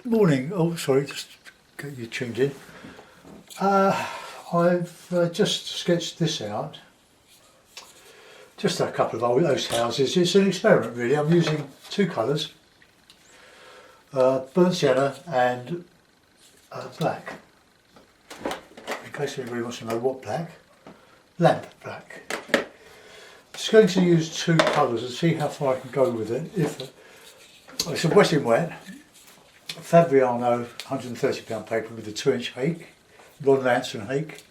Morning. Oh, sorry, just get you tuned in. I've just sketched this out. Just a couple of old host houses. It's an experiment, really. I'm using two colours, burnt sienna and black. In case anybody wants to know what black, lamp black. Just going to use two colours and see how far I can go with it. It's a wet in wet. Fabriano £130 paper with a 2-inch hake, Ron Lance hake,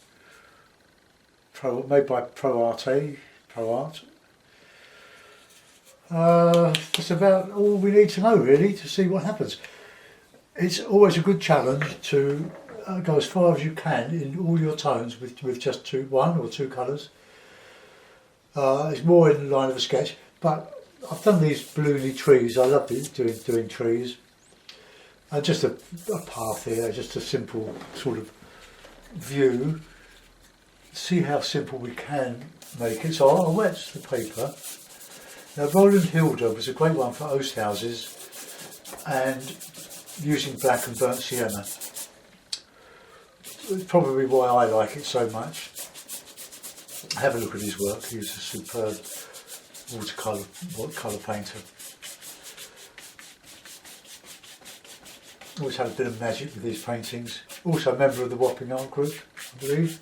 made by Pro Art. That's about all we need to know, really, to see what happens. It's always a good challenge to go as far as you can in all your tones with just one or two colours. It's more in the line of a sketch, but I've done these balloony trees. I love doing trees. Just a path here, just a simple sort of view. See how simple we can make it. So I'll wet the paper. Now Roland Hilda was a great one for oast houses and using black and burnt sienna. It's probably why I like it so much. Have a look at his work. He's a superb watercolour painter. Always had a bit of magic with these paintings. Also a member of the Wapping Art Group, I believe.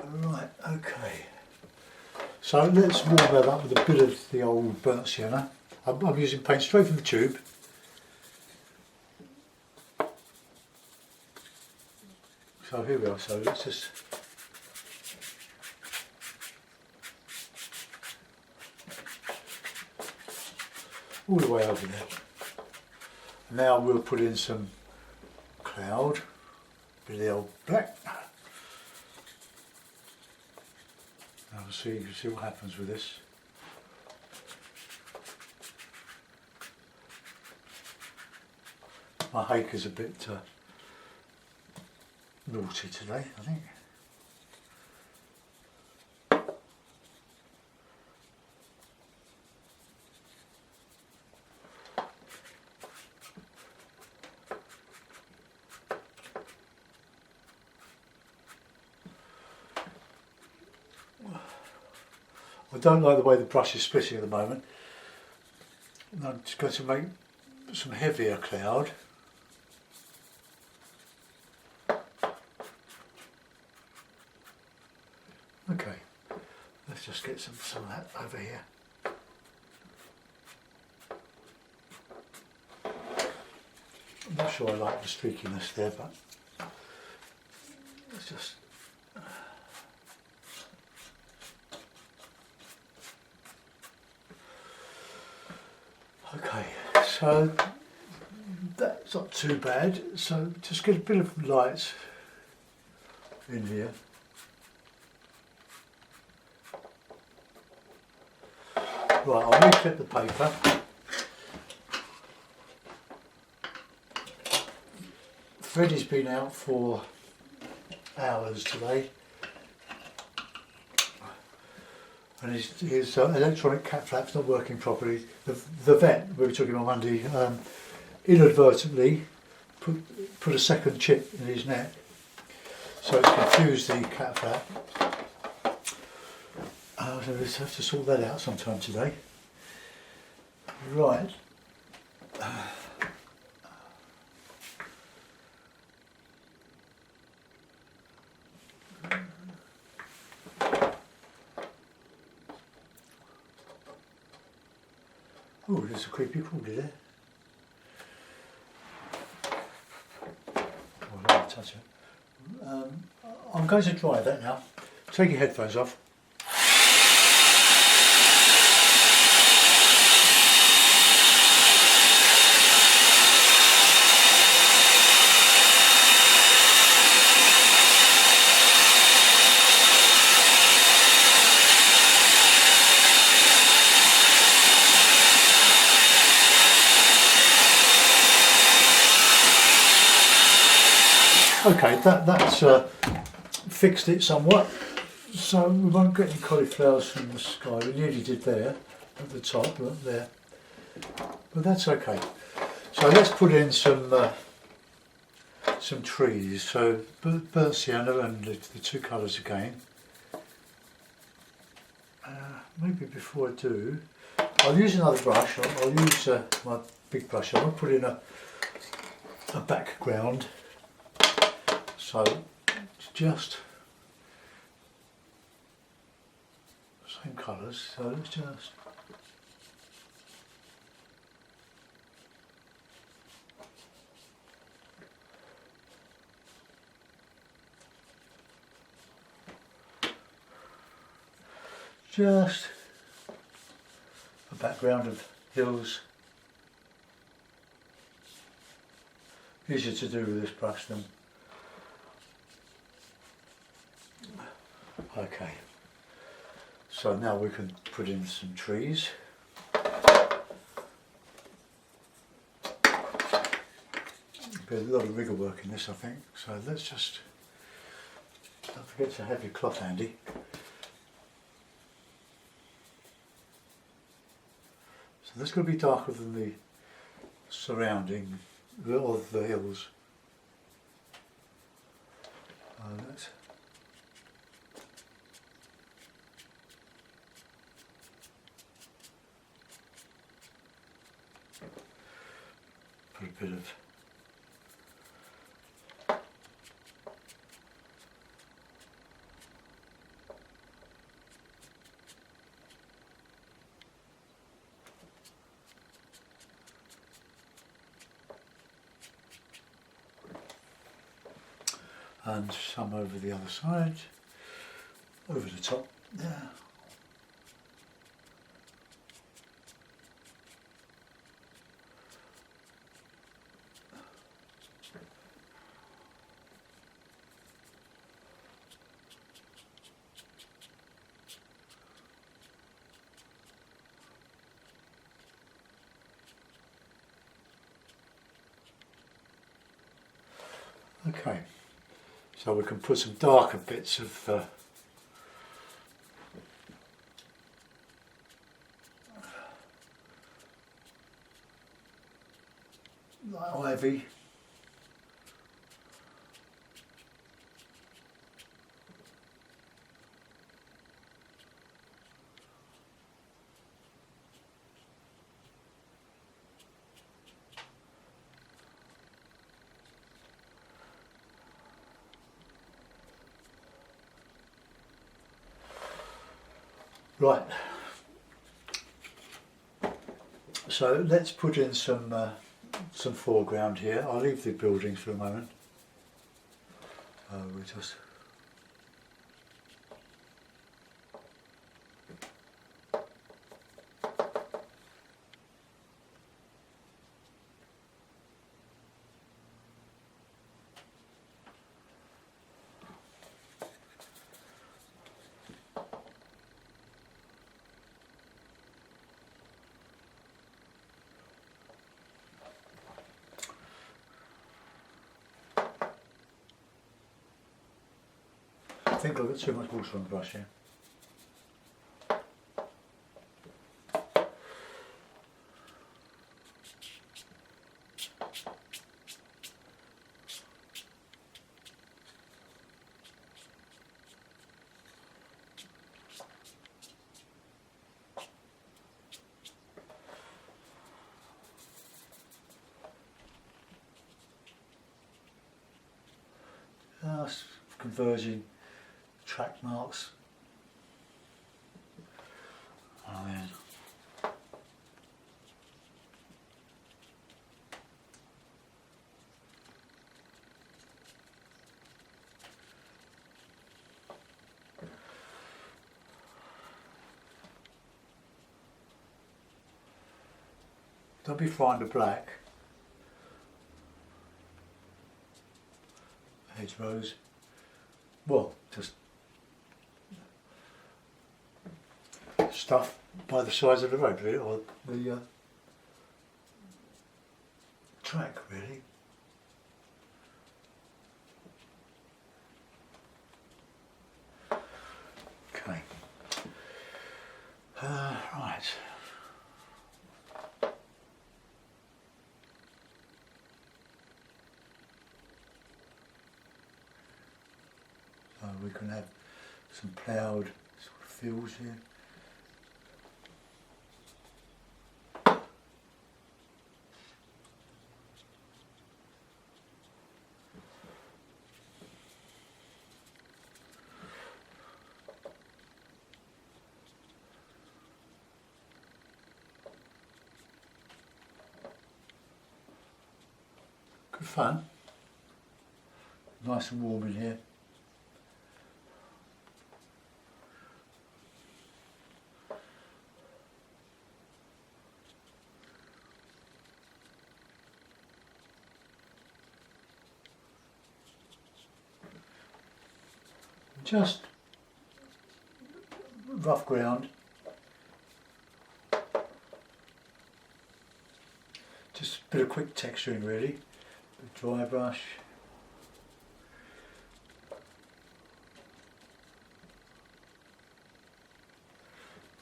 Right, okay. So let's warm that up with a bit of the old burnt sienna. I'm using paint straight from the tube. So here we are, so let's just all the way over there. Now we'll put in some cloud, bit of the old black. Now we'll see what happens with this. My hake is a bit naughty today, I think. I don't like the way the brush is splitting at the moment. And I'm just going to make some heavier cloud. Okay, let's just get some of that over here. I'm not sure I like the streakiness there, but let's just okay, so that's not too bad. So just get a bit of light in here. Right, I'll reflip the paper. Freddie's been out for hours today. And his electronic cat flap's not working properly. The vet, we were talking on Monday, inadvertently put a second chip in his neck. So it's confused the cat flap. So we'll have to sort that out sometime today. Right. Oh, there's a creepy crawly there. Oh, I don't want to touch it. I'm going to dry that now. Take your headphones off. Okay, that's fixed it somewhat, so we won't get any cauliflowers from the sky. We nearly did there, at the top, look there. but that's okay. So let's put in some trees. So burnt sienna and the two colours again. Maybe before I do, I'll use another brush. I'll use my big brush. I'm going to put in a background. So it's just same colours. So let's just a background of hills. Easier to do with this brush than. Okay, so now we can put in some trees. There's a lot of rigger work in this, I think, so let's just, don't forget to have your cloth handy. So this is going to be darker than the surrounding of the hills. Let's put a bit of and some over the other side, over the top there. Okay, so we can put some darker bits of ivy. Right, so let's put in some foreground here. I'll leave the buildings for a moment. We'll just I think I've got too much water on the brush here. Just converging track marks. And then don't be frightened of black. Hedgerows. Well, just stuff by the sides of the road, really, or the track, really. Okay. Right. we can have some ploughed sort of fields here. Good fun. Nice and warm in here. Just rough ground. Just a bit of quick texturing really. Dry brush.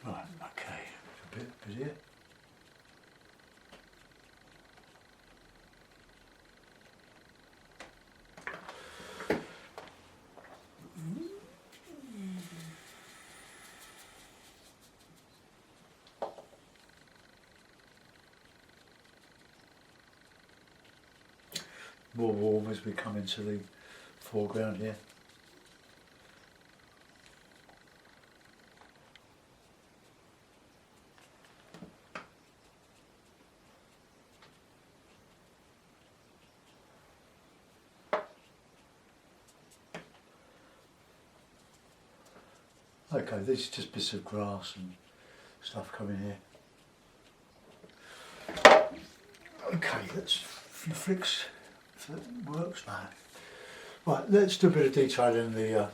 Right, okay, a bit here. More warm as we come into the foreground here. Okay, these are just bits of grass and stuff coming here. Okay, that's a few flicks. If that works now. Right, let's do a bit of detail in the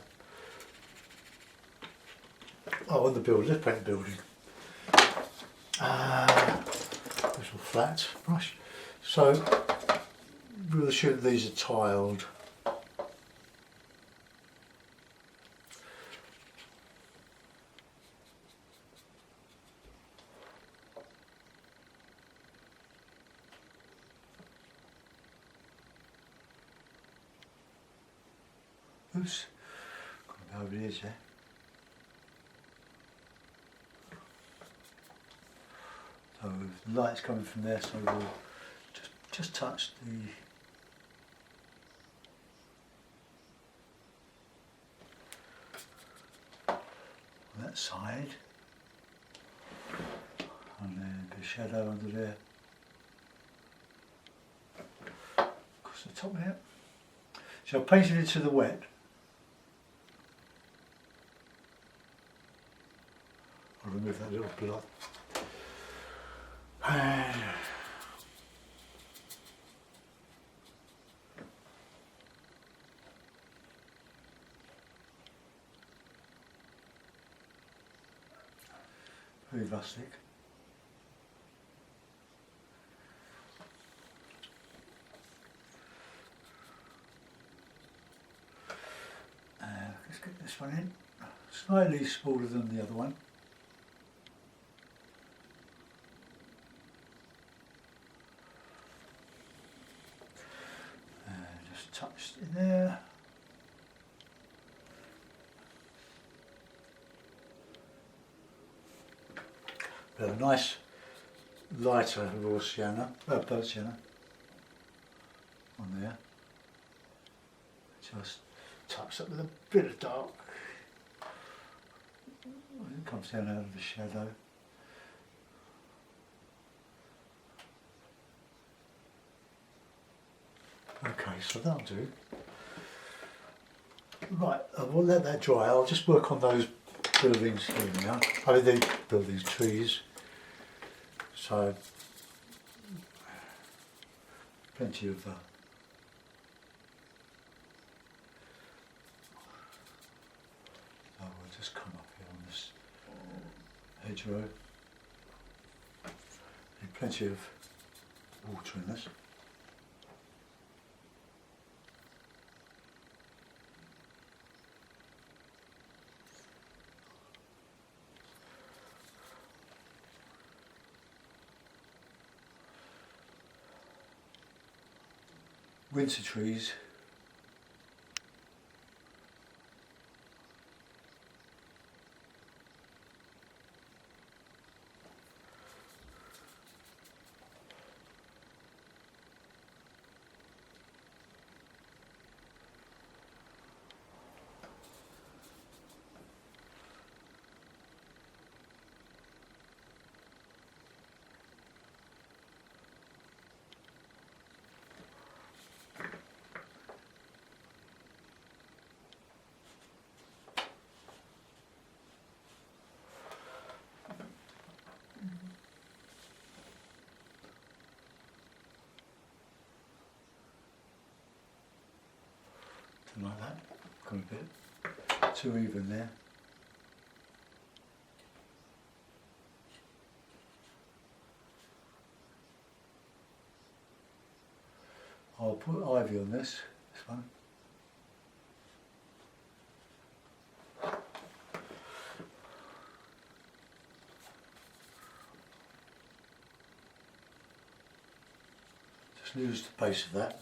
on the building. Let's paint the building. This will flat brush. So we'll assume that these are tiled. Oops, got over the edge there. So the light's coming from there, so we'll just touch that side, and then a bit of shadow under there. Across the top here. So I painted it to the wet. I'll remove that little blood. Very rustic. Let's get this one in. Slightly smaller than the other one. Just touched in there. Got a nice lighter raw sienna, burnt sienna on there. Just touch up with a bit of dark. It comes down out of the shadow. Okay, so that'll do. Right, we'll let that dry. I'll just work on those buildings here now. I mean, the buildings, trees. So, plenty of we'll just come up here on this hedgerow. Need plenty of water in this. Winter trees. something like that. Got a bit too even there. I'll put ivy on this one. Just use the base of that.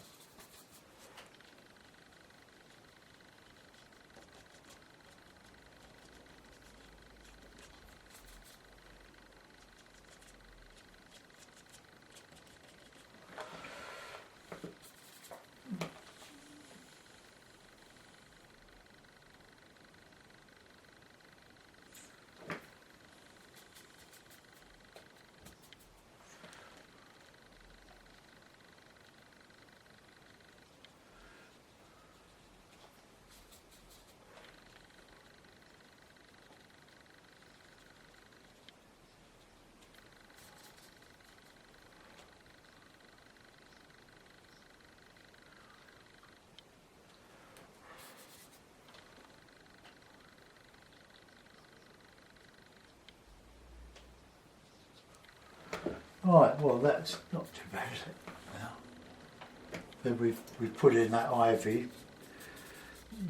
Right, well that's not too bad, is it? Now, then we've put in that ivy,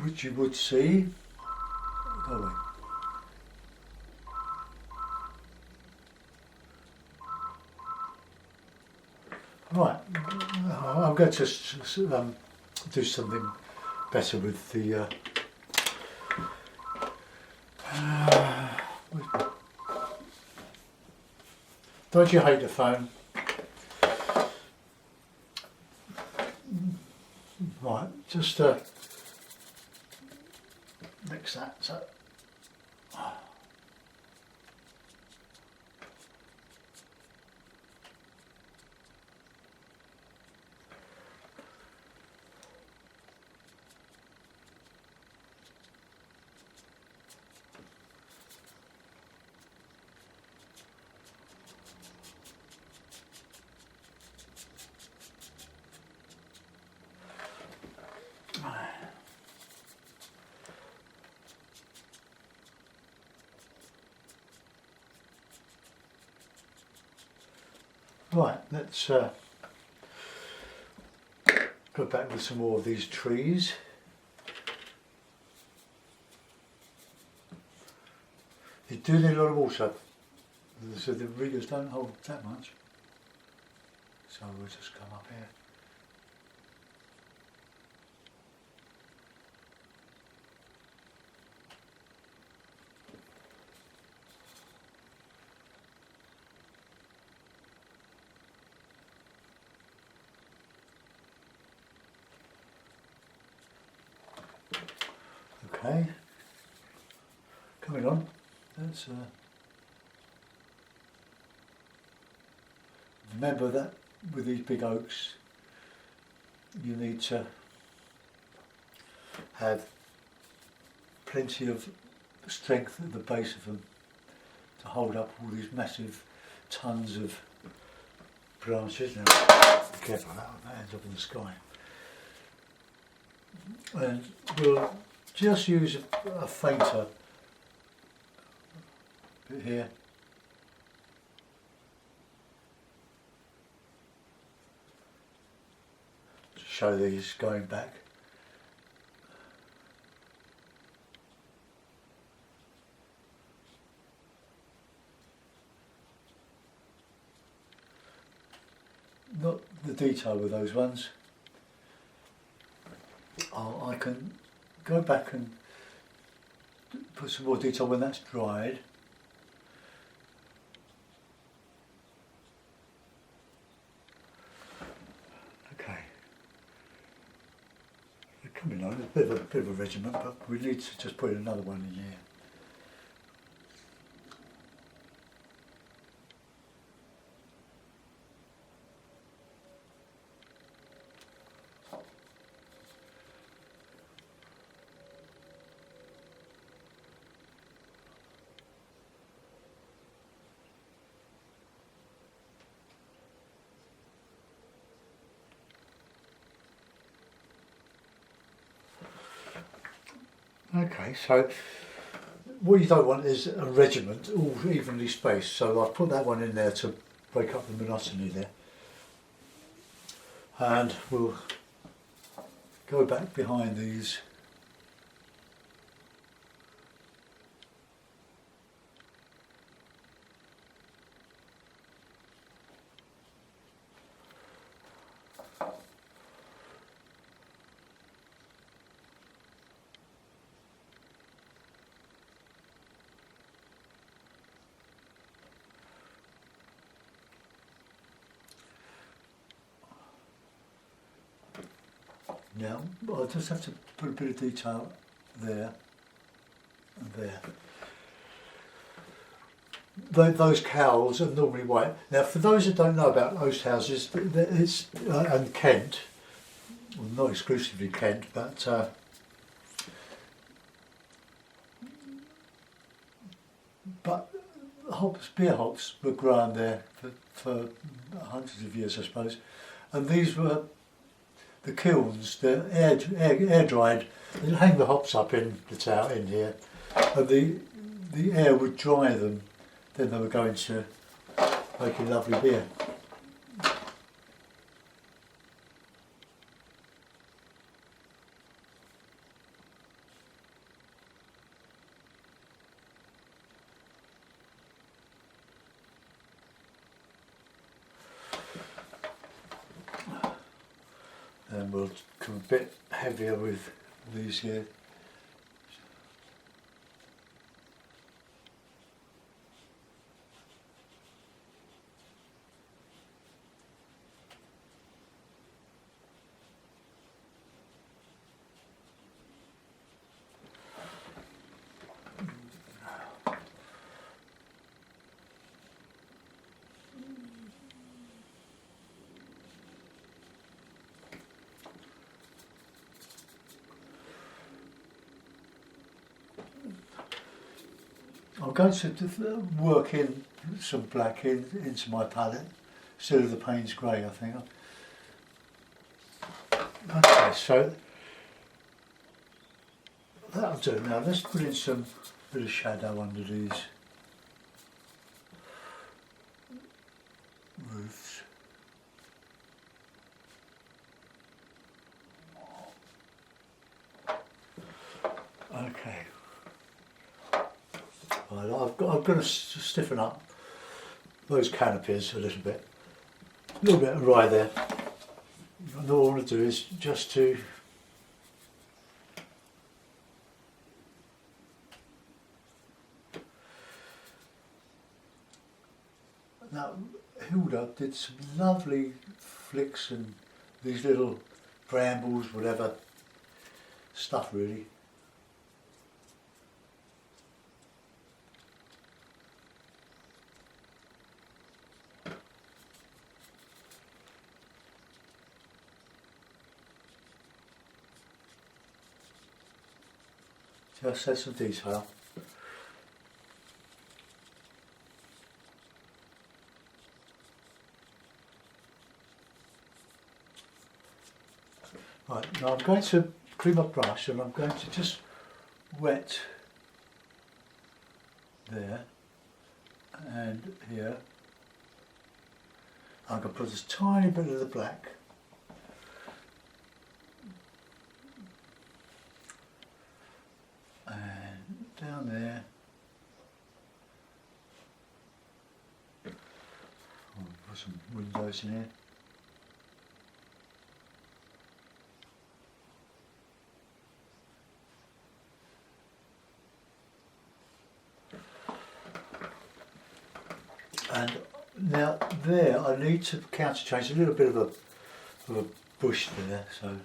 which you would see. Go away. Right, I'm going to do something better with the. Don't you hate the phone? Right, just mix that. So. Right, let's go back with some more of these trees. You do need a lot of water, so the riggers don't hold that much. So we'll just come up here. Okay, coming on. That's remember that with these big oaks, you need to have plenty of strength at the base of them to hold up all these massive tons of branches. Now, be careful, that ends up in the sky. And we'll just use a fainter bit here. To show these going back. Not the detail with those ones. I can go back and put some more detail when that's dried. Okay. They're coming on, a bit of a regiment, but we need to just put another one in here. Okay, so what you don't want is a regiment all evenly spaced, so I've put that one in there to break up the monotony there. And we'll go back behind these. Now, I just have to put a bit of detail there and there. Those cowls are normally white. Now, for those that don't know about those houses, it's and Kent, well, not exclusively Kent, but hops, beer hops were grown there for hundreds of years, I suppose, and these were the kilns, the air dried. They'd hang the hops up in the tower in here, and the air would dry them. Then they were going to make a lovely beer. And we'll come a bit heavier with these here. I'm going to work in some black into my palette instead of the Payne's grey, I think. Okay, so that'll do. Now let's put in some bit of shadow under these roofs. Okay. Right, I've got to stiffen up those canopies a little bit of rye there. And all I want to do is just to now Hilda did some lovely flicks and these little brambles, whatever stuff really. Just add some detail. Right, now I'm going to clean my brush and I'm going to just wet there and here. I'm going to put a tiny bit of the black. And down there. I'll put some windows in here. And now there I need to counter change a little bit of a bush there, so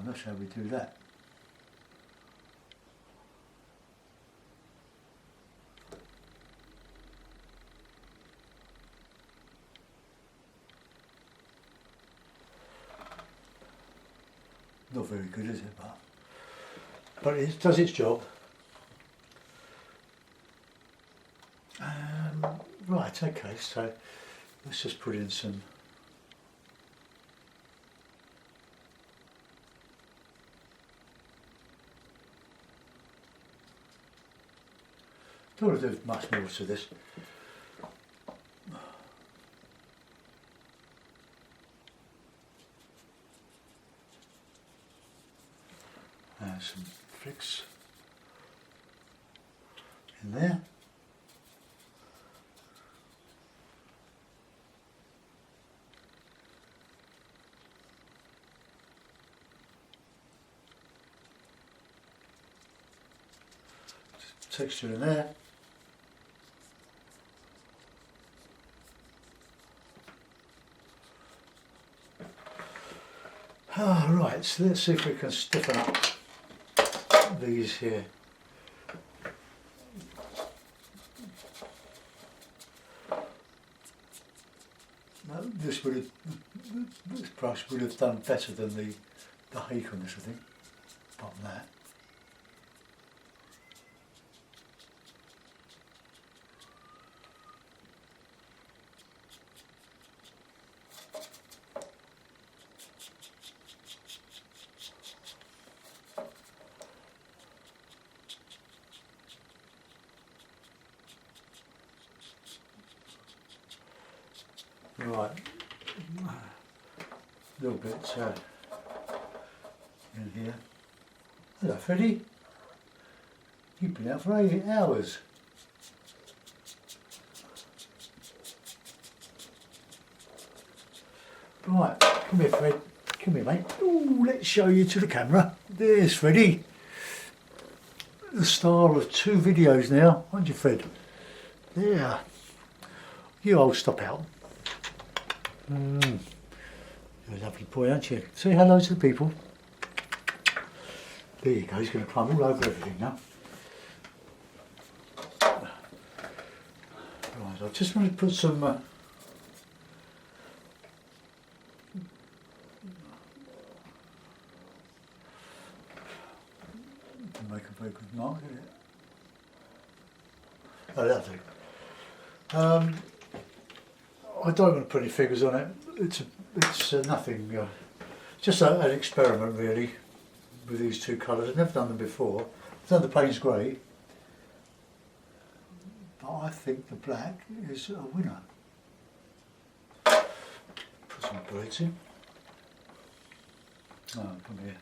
that's how we do that. Not very good, is it? But it does its job. Right, okay, so let's just put in some don't want to do much more to this. And some flicks in there. Texture in there. Right, so let's see if we can stiffen up these here. Now, this brush would have done better than the Hake on this, I think, apart from that. Right, a little bit in here. Hello Freddie, you've been out for 8 hours. Right, come here Fred, come here mate. Ooh, let's show you to the camera. There's Freddie, the star of 2 videos now, aren't you Fred? There, you old stop out. You're a lovely boy, aren't you? Say hello to the people. There you go, he's going to climb all over everything now. Right, I just want to put some make a very good mark in it. Oh, that'll do. I don't want to put any figures on it. It's nothing. Just an experiment really with these 2 colours. I've never done them before. I've done the Payne's Grey, but I think the black is a winner. Put some birds in. Oh, come here.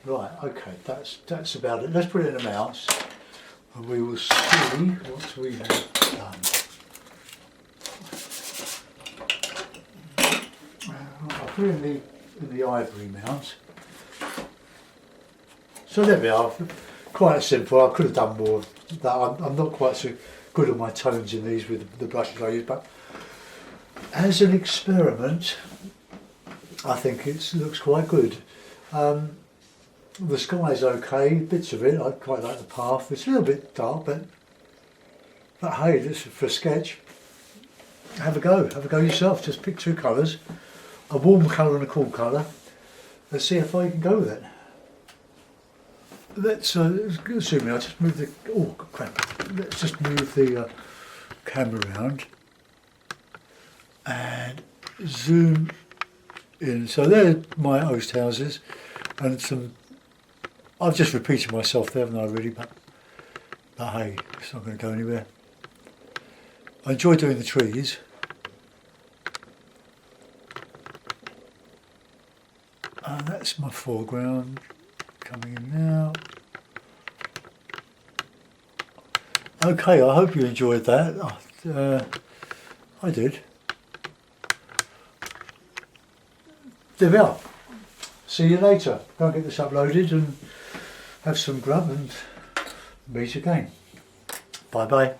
Right, okay, that's about it. Let's put it in a mouse and we will see what we have done. I'll put it in the ivory mount. So there we are, quite simple. I could have done more of that. I'm not quite so good on my tones in these with the brushes I use, but as an experiment I think it looks quite good. The sky's okay, bits of it, I quite like the path. It's a little bit dark, but hey, this is for a sketch. Have a go yourself. Just pick 2 colours, a warm colour and a cool colour, and see how far you can go with it. Let's assuming I just move the, oh crap, let's just move the camera around and zoom in. So there's my host houses and some. I've just repeated myself there, haven't I really, but hey, it's not going to go anywhere. I enjoy doing the trees. And that's my foreground coming in now. Okay, I hope you enjoyed that. I did. There we are. See you later. Go and get this uploaded and have some grub and meet again. Bye bye.